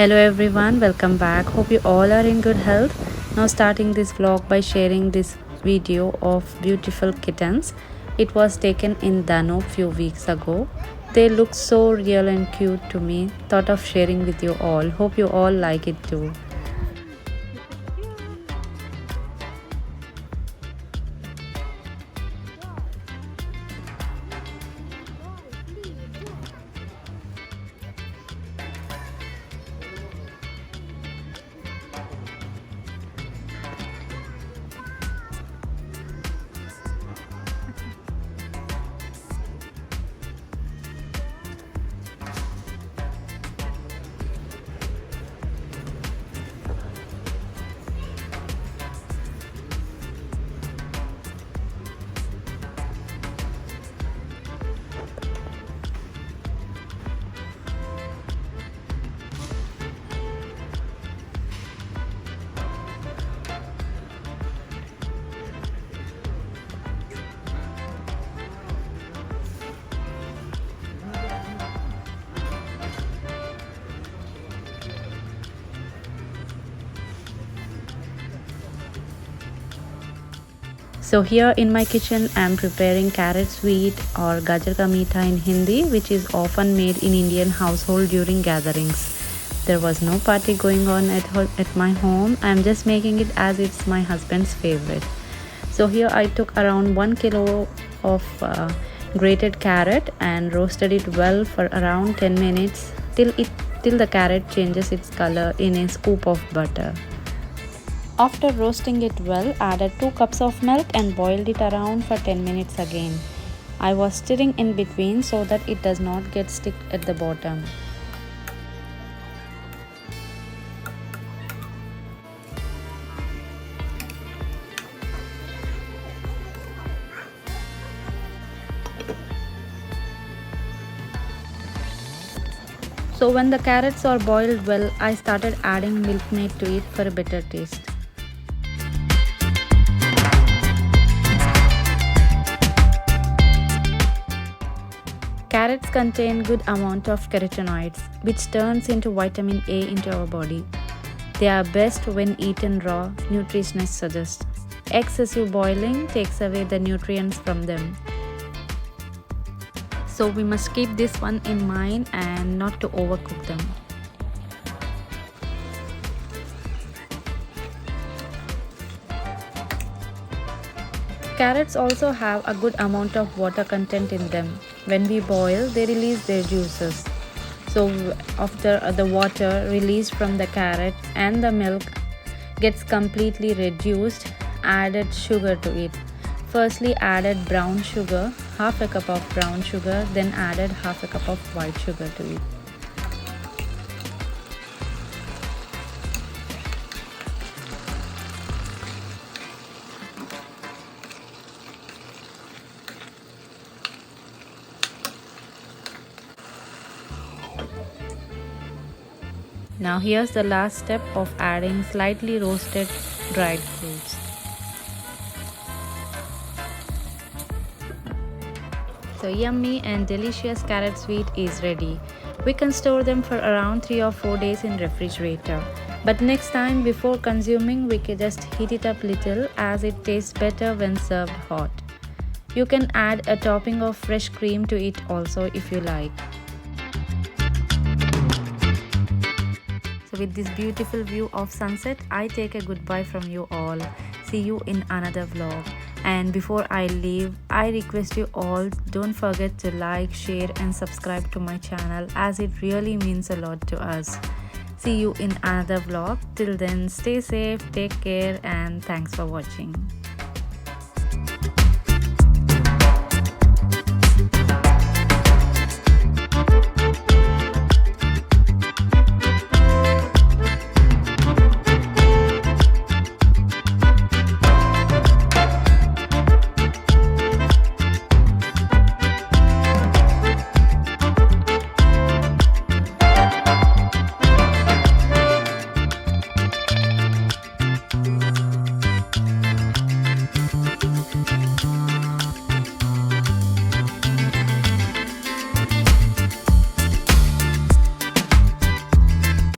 Hello everyone, welcome back. Hope you all are in good health. Now starting this vlog by sharing this video of beautiful kittens. It was taken in Danube few weeks ago. They look so real and cute to me. Thought of sharing with you all. Hope you all like it too. So here in my kitchen I am preparing carrot sweet or gajar ka meetha in Hindi, which is often made in Indian household during gatherings. There was no party going on at my home. I am just making it as it's my husband's favorite. So here I took around 1 kilo of grated carrot and roasted it well for around 10 minutes till the carrot changes its color in a scoop of butter. After roasting it well, added 2 cups of milk and boiled it around for 10 minutes again. I was stirring in between so that it does not get stick at the bottom. So when the carrots are boiled well, I started adding milk maid to it for a better taste. Carrots contain good amount of carotenoids, which turns into vitamin A into our body. They are best when eaten raw, nutritionists suggest. Excessive boiling takes away the nutrients from them. So we must keep this one in mind and not to overcook them. Carrots also have a good amount of water content in them. When we boil, they release their juices. So after the water released from the carrot and the milk gets completely reduced, added sugar to it. Firstly added brown sugar, half a cup of brown sugar, then added half a cup of white sugar to it. Now here's the last step of adding slightly roasted dried fruits. So yummy and delicious carrot sweet is ready. We can store them for around 3 or 4 days in refrigerator. But next time before consuming, we can just heat it up little as it tastes better when served hot. You can add a topping of fresh cream to it also if you like. So with this beautiful view of sunset, I take a goodbye from you all. See you in another vlog. And before I leave, I request you all, don't forget to like, share and subscribe to my channel as it really means a lot to us. See you in another vlog. Till then, stay safe, take care and thanks for watching.